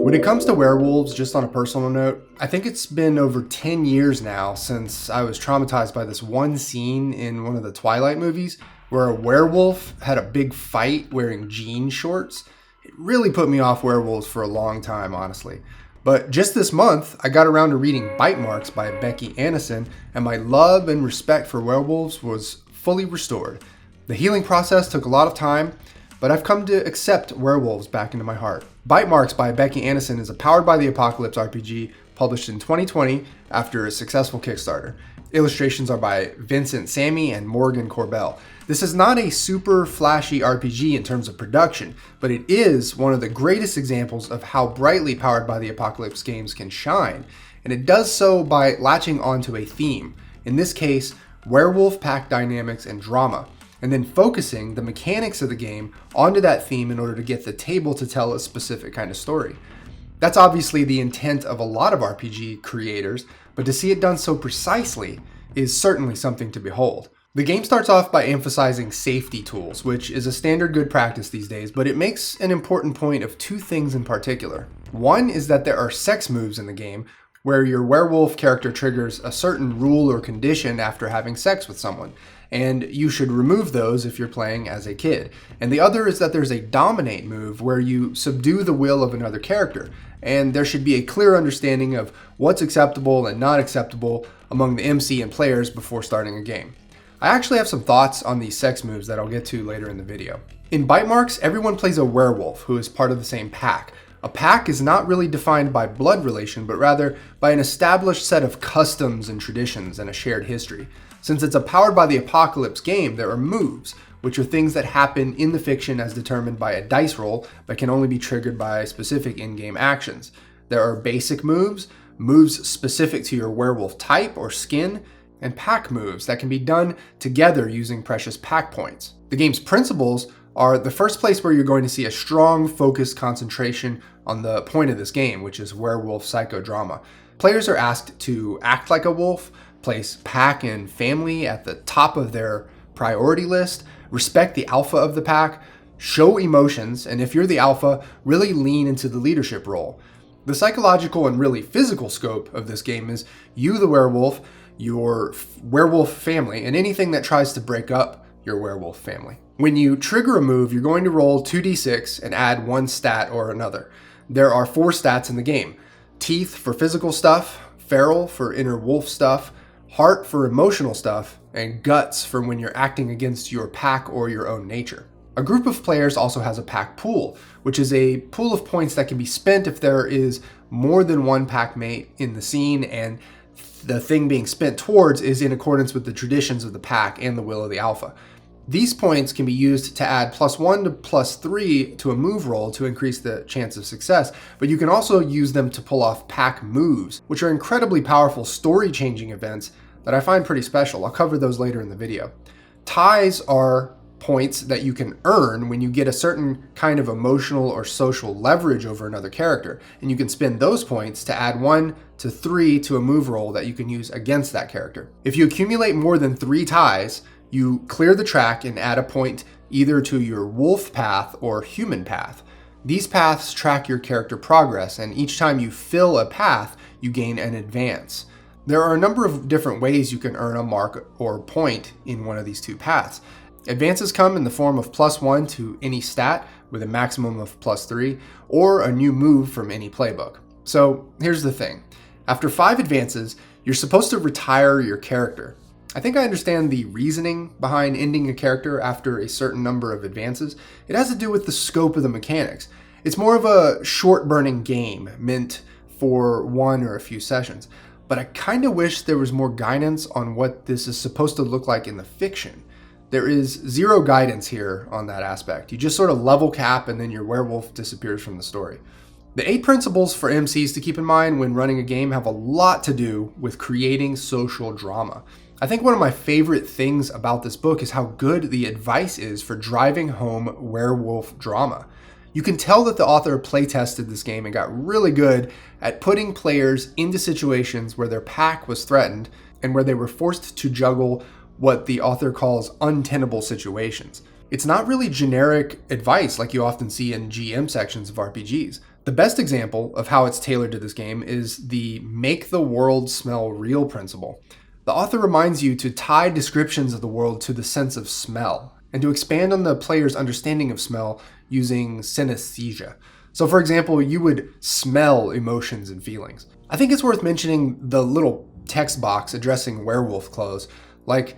When it comes to werewolves, just on a personal note, I think it's been over 10 years now since I was traumatized by this one scene in one of the Twilight movies where a werewolf had a big fight wearing jean shorts. It really put me off werewolves for a long time, honestly. But just this month, I got around to reading Bitemarks by Becky Annison, and my love and respect for werewolves was fully restored. The healing process took a lot of time, but I've come to accept werewolves back into my heart. Bitemarks by Becky Annison is a Powered by the Apocalypse RPG published in 2020 after a successful Kickstarter. Illustrations are by Vincent Sammy and Morgan Corbell. This is not a super flashy RPG in terms of production, but it is one of the greatest examples of how brightly Powered by the Apocalypse games can shine, and it does so by latching onto a theme. In this case, werewolf pack dynamics and drama, and then focusing the mechanics of the game onto that theme in order to get the table to tell a specific kind of story. That's obviously the intent of a lot of RPG creators, but to see it done so precisely is certainly something to behold. The game starts off by emphasizing safety tools, which is a standard good practice these days, but it makes an important point of two things in particular. One is that there are sex moves in the game, where your werewolf character triggers a certain rule or condition after having sex with someone, and you should remove those if you're playing as a kid. And the other is that there's a dominate move where you subdue the will of another character, and there should be a clear understanding of what's acceptable and not acceptable among the MC and players before starting a game. I actually have some thoughts on these sex moves that I'll get to later in the video. In Bitemarks, everyone plays a werewolf who is part of the same pack. A pack is not really defined by blood relation, but rather by an established set of customs and traditions and a shared history. Since it's a Powered by the Apocalypse game, there are moves, which are things that happen in the fiction as determined by a dice roll, but can only be triggered by specific in-game actions. There are basic moves, moves specific to your werewolf type or skin, and pack moves that can be done together using precious pack points. The game's principles are the first place where you're going to see a strong, focused concentration on the point of this game, which is werewolf psychodrama. Players are asked to act like a wolf, place pack and family at the top of their priority list, respect the alpha of the pack, show emotions, and if you're the alpha, really lean into the leadership role. The psychological and really physical scope of this game is you, the werewolf, your werewolf family, and anything that tries to break up your werewolf family. When you trigger a move, you're going to roll 2d6 and add one stat or another. There are 4 stats in the game: teeth for physical stuff, feral for inner wolf stuff, heart for emotional stuff, and guts for when you're acting against your pack or your own nature. A group of players also has a pack pool, which is a pool of points that can be spent if there is more than one pack mate in the scene and the thing being spent towards is in accordance with the traditions of the pack and the will of the alpha. These points can be used to add +1 to +3 to a move roll to increase the chance of success, but you can also use them to pull off pack moves, which are incredibly powerful story-changing events that I find pretty special. I'll cover those later in the video. Ties are points that you can earn when you get a certain kind of emotional or social leverage over another character, and you can spend those points to add 1 to 3 to a move roll that you can use against that character. If you accumulate more than 3 ties, you clear the track and add a point either to your wolf path or human path. These paths track your character progress, and each time you fill a path, you gain an advance. There are a number of different ways you can earn a mark or point in one of these 2 paths. Advances come in the form of +1 to any stat with a maximum of +3, or a new move from any playbook. So here's the thing. After 5 advances, you're supposed to retire your character. I think I understand the reasoning behind ending a character after a certain number of advances. It has to do with the scope of the mechanics. It's more of a short burning game meant for 1 or a few sessions, but I kind of wish there was more guidance on what this is supposed to look like in the fiction. There is 0 guidance here on that aspect. You just sort of level cap and then your werewolf disappears from the story. The 8 principles for MCs to keep in mind when running a game have a lot to do with creating social drama. I think one of my favorite things about this book is how good the advice is for driving home werewolf drama. You can tell that the author playtested this game and got really good at putting players into situations where their pack was threatened and where they were forced to juggle what the author calls untenable situations. It's not really generic advice like you often see in GM sections of RPGs. The best example of how it's tailored to this game is the make the world smell real principle. The author reminds you to tie descriptions of the world to the sense of smell, and to expand on the player's understanding of smell using synesthesia. So for example, you would smell emotions and feelings. I think it's worth mentioning the little text box addressing werewolf clothes, like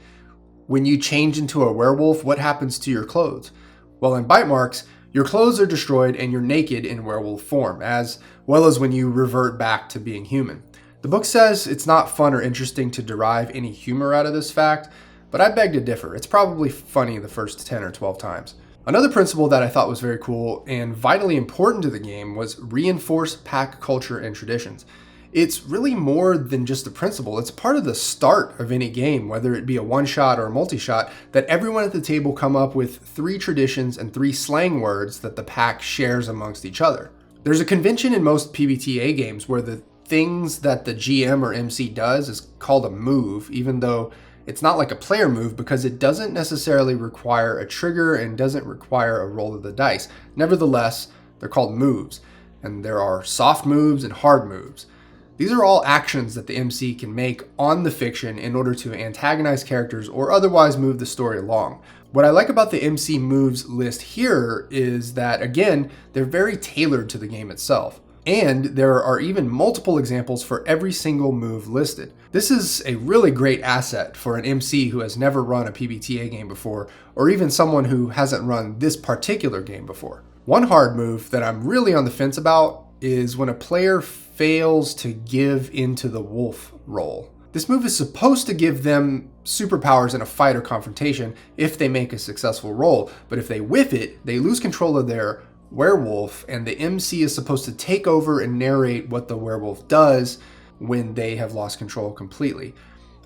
when you change into a werewolf, what happens to your clothes? Well, in Bitemarks, your clothes are destroyed and you're naked in werewolf form, as well as when you revert back to being human. The book says it's not fun or interesting to derive any humor out of this fact, but I beg to differ. It's probably funny the first 10 or 12 times. Another principle that I thought was very cool and vitally important to the game was reinforce pack culture and traditions. It's really more than just a principle. It's part of the start of any game, whether it be a one-shot or a multi-shot, that everyone at the table come up with 3 traditions and 3 slang words that the pack shares amongst each other. There's a convention in most PBTA games where the things that the GM or MC does is called a move, even though it's not like a player move because it doesn't necessarily require a trigger and doesn't require a roll of the dice. Nevertheless, they're called moves, and there are soft moves and hard moves. These are all actions that the MC can make on the fiction in order to antagonize characters or otherwise move the story along. What I like about the MC moves list here is that, again, they're very tailored to the game itself. And there are even multiple examples for every single move listed. This is a really great asset for an MC who has never run a PBTA game before, or even someone who hasn't run this particular game before. One hard move that I'm really on the fence about is when a player fails to give into the wolf role. This move is supposed to give them superpowers in a fight or confrontation if they make a successful roll, but if they whiff it, they lose control of their werewolf, and the MC is supposed to take over and narrate what the werewolf does when they have lost control completely.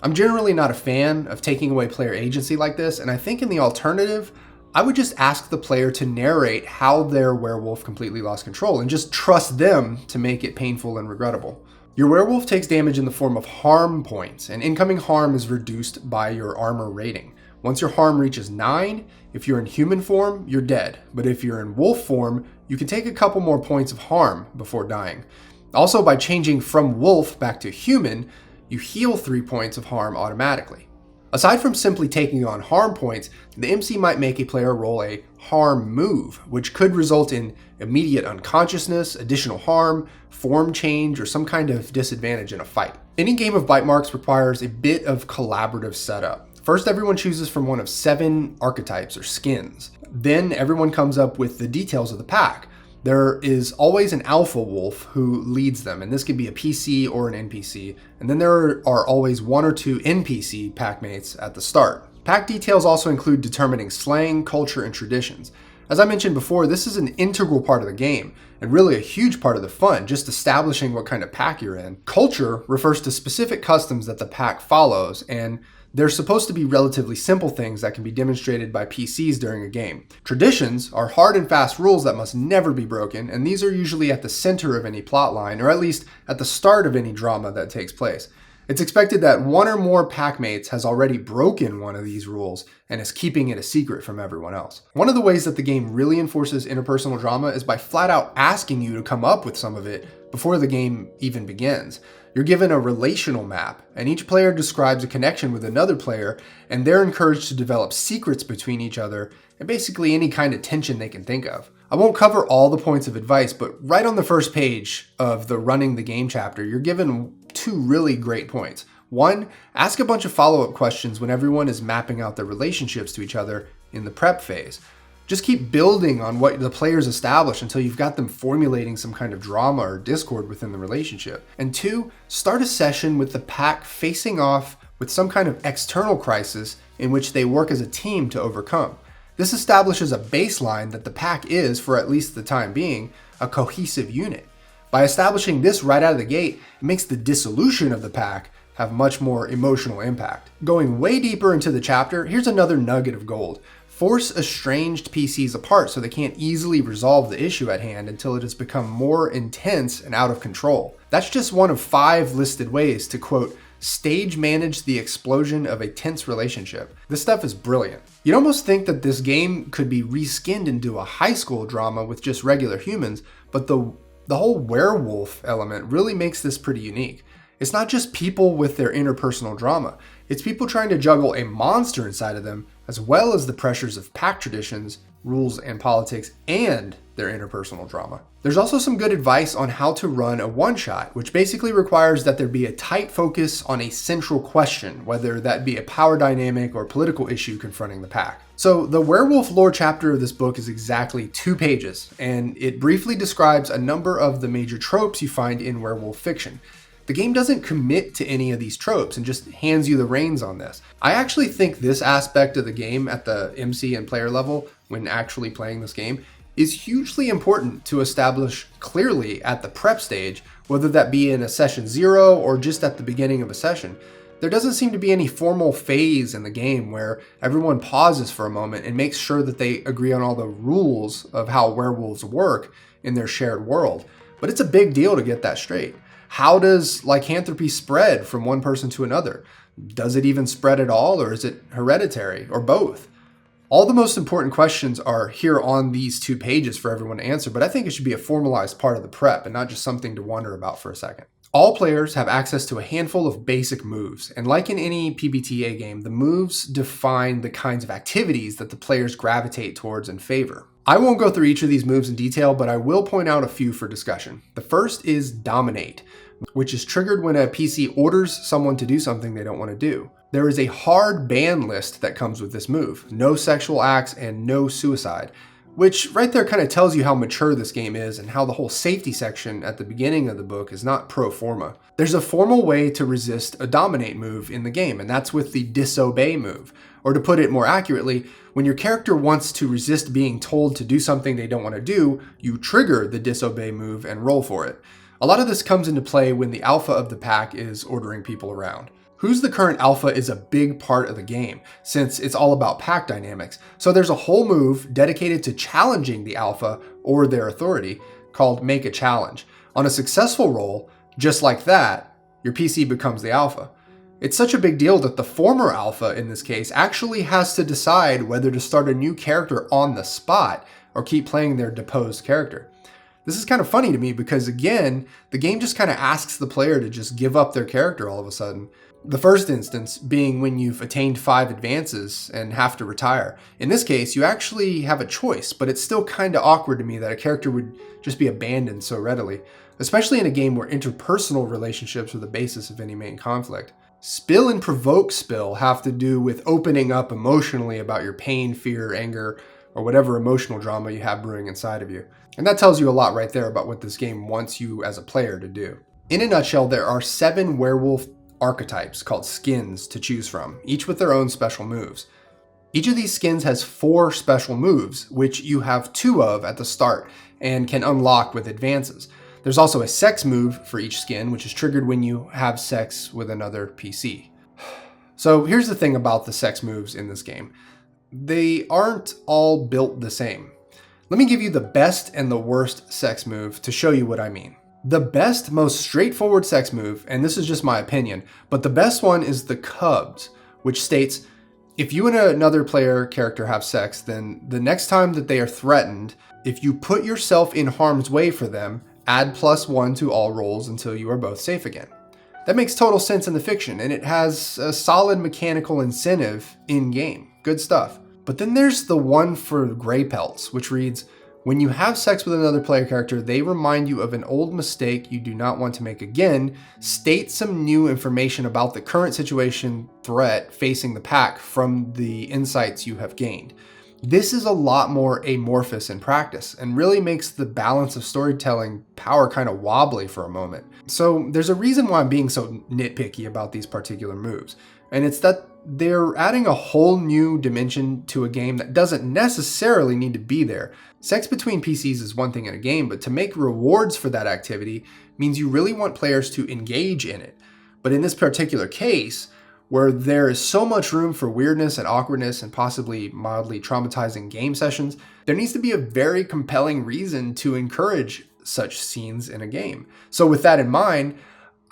I'm generally not a fan of taking away player agency like this, and I think in the alternative, I would just ask the player to narrate how their werewolf completely lost control and just trust them to make it painful and regrettable. Your werewolf takes damage in the form of harm points, and incoming harm is reduced by your armor rating. Once your harm reaches 9, if you're in human form, you're dead. But if you're in wolf form, you can take a couple more points of harm before dying. Also, by changing from wolf back to human, you heal 3 points of harm automatically. Aside from simply taking on harm points, the MC might make a player roll a harm move, which could result in immediate unconsciousness, additional harm, form change, or some kind of disadvantage in a fight. Any game of Bitemarks requires a bit of collaborative setup. First, everyone chooses from one of 7 archetypes or skins. Then everyone comes up with the details of the pack. There is always an alpha wolf who leads them, and this could be a PC or an NPC. And then there are always 1 or 2 NPC packmates at the start. Pack details also include determining slang, culture, and traditions. As I mentioned before, this is an integral part of the game, and really a huge part of the fun, just establishing what kind of pack you're in. Culture refers to specific customs that the pack follows, and they're supposed to be relatively simple things that can be demonstrated by PCs during a game. Traditions are hard and fast rules that must never be broken, and these are usually at the center of any plot line, or at least at the start of any drama that takes place. It's expected that 1 or more packmates has already broken one of these rules and is keeping it a secret from everyone else. One of the ways that the game really enforces interpersonal drama is by flat out asking you to come up with some of it before the game even begins. You're given a relational map, and each player describes a connection with another player, and they're encouraged to develop secrets between each other and basically any kind of tension they can think of. I won't cover all the points of advice, but right on the first page of the Running the Game chapter, you're given 2 really great points. 1, ask a bunch of follow-up questions when everyone is mapping out their relationships to each other in the prep phase. Just keep building on what the players establish until you've got them formulating some kind of drama or discord within the relationship. And 2, start a session with the pack facing off with some kind of external crisis in which they work as a team to overcome. This establishes a baseline that the pack is, for at least the time being, a cohesive unit. By establishing this right out of the gate, it makes the dissolution of the pack have much more emotional impact. Going way deeper into the chapter, here's another nugget of gold. Force estranged PCs apart so they can't easily resolve the issue at hand until it has become more intense and out of control. That's just one of 5 listed ways to, quote, stage manage the explosion of a tense relationship. This stuff is brilliant. You'd almost think that this game could be reskinned into a high school drama with just regular humans, but the The whole werewolf element really makes this pretty unique. It's not just people with their interpersonal drama, it's people trying to juggle a monster inside of them, as well as the pressures of pack traditions, rules, and politics, and their interpersonal drama. There's also some good advice on how to run a one-shot, which basically requires that there be a tight focus on a central question, whether that be a power dynamic or political issue confronting the pack. So the Werewolf Lore chapter of this book is exactly 2 pages, and it briefly describes a number of the major tropes you find in werewolf fiction. The game doesn't commit to any of these tropes and just hands you the reins on this. I actually think this aspect of the game at the MC and player level, when actually playing this game, is hugely important to establish clearly at the prep stage, whether that be in a session 0 or just at the beginning of a session. There doesn't seem to be any formal phase in the game where everyone pauses for a moment and makes sure that they agree on all the rules of how werewolves work in their shared world. But it's a big deal to get that straight. How does lycanthropy spread from one person to another? Does it even spread at all, or is it hereditary, or both? All the most important questions are here on these 2 pages for everyone to answer, but I think it should be a formalized part of the prep and not just something to wonder about for a second. All players have access to a handful of basic moves, and like in any PBTA game, the moves define the kinds of activities that the players gravitate towards and favor. I won't go through each of these moves in detail, but I will point out a few for discussion. The first is Dominate, which is triggered when a PC orders someone to do something they don't want to do. There is a hard ban list that comes with this move. No sexual acts and no suicide, which right there kind of tells you how mature this game is and how the whole safety section at the beginning of the book is not pro forma. There's a formal way to resist a Dominate move in the game, and that's with the Disobey move. Or to put it more accurately, when your character wants to resist being told to do something they don't want to do, you trigger the Disobey move and roll for it. A lot of this comes into play when the alpha of the pack is ordering people around. Who's the current alpha is a big part of the game, since it's all about pack dynamics. So there's a whole move dedicated to challenging the alpha or their authority called Make a Challenge. On a successful roll, just like that, your PC becomes the alpha. It's such a big deal that the former alpha in this case actually has to decide whether to start a new character on the spot or keep playing their deposed character. This is kind of funny to me because, again, the game just kind of asks the player to just give up their character all of a sudden. The first instance being when you've attained 5 advances and have to retire. In this case, you actually have a choice, but it's still kind of awkward to me that a character would just be abandoned so readily, especially in a game where interpersonal relationships are the basis of any main conflict. Spill and provoke spill have to do with opening up emotionally about your pain, fear, anger, or whatever emotional drama you have brewing inside of you. And that tells you a lot right there about what this game wants you as a player to do. In a nutshell, there are 7 werewolf archetypes called skins to choose from, each with their own special moves. Each of these skins has 4 special moves, which you have 2 of at the start and can unlock with advances. There's also a sex move for each skin, which is triggered when you have sex with another PC. So here's the thing about the sex moves in this game. They aren't all built the same. Let me give you the best and the worst sex move to show you what I mean. The best, most straightforward sex move, and this is just my opinion, but the best one is the Cubs, which states, if you and another player character have sex, then the next time that they are threatened, if you put yourself in harm's way for them, add +1 to all rolls until you are both safe again. That makes total sense in the fiction, and it has a solid mechanical incentive in-game. Good stuff. But then there's the one for Grey Pelts, which reads, when you have sex with another player character, they remind you of an old mistake you do not want to make again, state some new information about the current situation threat facing the pack from the insights you have gained. This is a lot more amorphous in practice and really makes the balance of storytelling power kind of wobbly for a moment. So there's a reason why I'm being so nitpicky about these particular moves, and it's that they're adding a whole new dimension to a game that doesn't necessarily need to be there. Sex between PCs is one thing in a game, but to make rewards for that activity means you really want players to engage in it. But in this particular case, where there is so much room for weirdness and awkwardness and possibly mildly traumatizing game sessions, there needs to be a very compelling reason to encourage such scenes in a game. So with that in mind,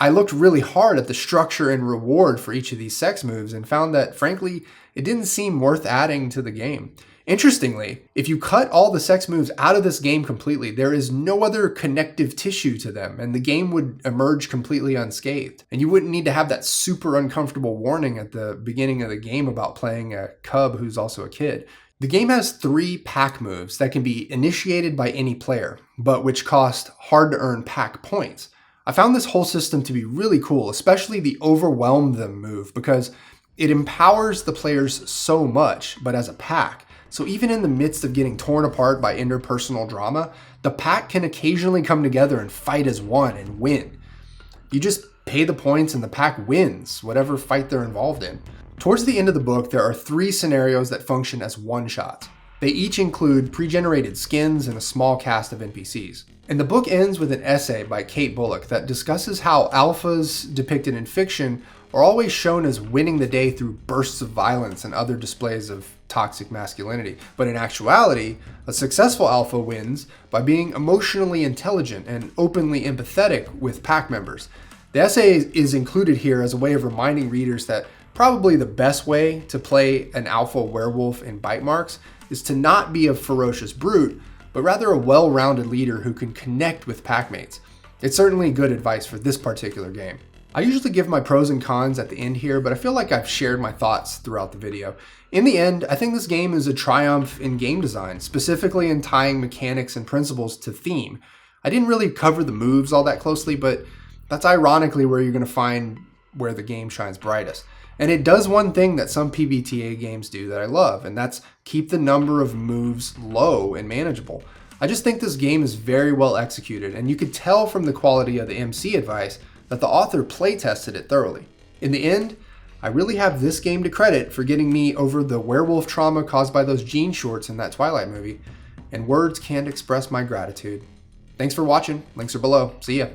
I looked really hard at the structure and reward for each of these sex moves and found that, frankly, it didn't seem worth adding to the game. Interestingly, if you cut all the sex moves out of this game completely, there is no other connective tissue to them, and the game would emerge completely unscathed. And you wouldn't need to have that super uncomfortable warning at the beginning of the game about playing a cub who's also a kid. The game has 3 pack moves that can be initiated by any player, but which cost hard to earn pack points. I found this whole system to be really cool, especially the overwhelm them move, because it empowers the players so much, but as a pack. So even in the midst of getting torn apart by interpersonal drama, the pack can occasionally come together and fight as one and win. You just pay the points and the pack wins, whatever fight they're involved in. Towards the end of the book, there are 3 scenarios that function as one-shots. They each include pre-generated skins and a small cast of NPCs. And the book ends with an essay by Kate Bullock that discusses how alphas depicted in fiction are always shown as winning the day through bursts of violence and other displays of toxic masculinity. But in actuality, a successful alpha wins by being emotionally intelligent and openly empathetic with pack members. The essay is included here as a way of reminding readers that probably the best way to play an alpha werewolf in Bitemarks is to not be a ferocious brute, but rather a well-rounded leader who can connect with packmates. It's certainly good advice for this particular game. I usually give my pros and cons at the end here, but I feel like I've shared my thoughts throughout the video. In the end, I think this game is a triumph in game design, specifically in tying mechanics and principles to theme. I didn't really cover the moves all that closely, but that's ironically where you're going to find where the game shines brightest. And it does one thing that some PBTA games do that I love, and that's keep the number of moves low and manageable. I just think this game is very well executed, and you could tell from the quality of the MC advice that the author playtested it thoroughly. In the end, I really have this game to credit for getting me over the werewolf trauma caused by those jean shorts in that Twilight movie, and words can't express my gratitude. Thanks for watching. Links are below. See ya.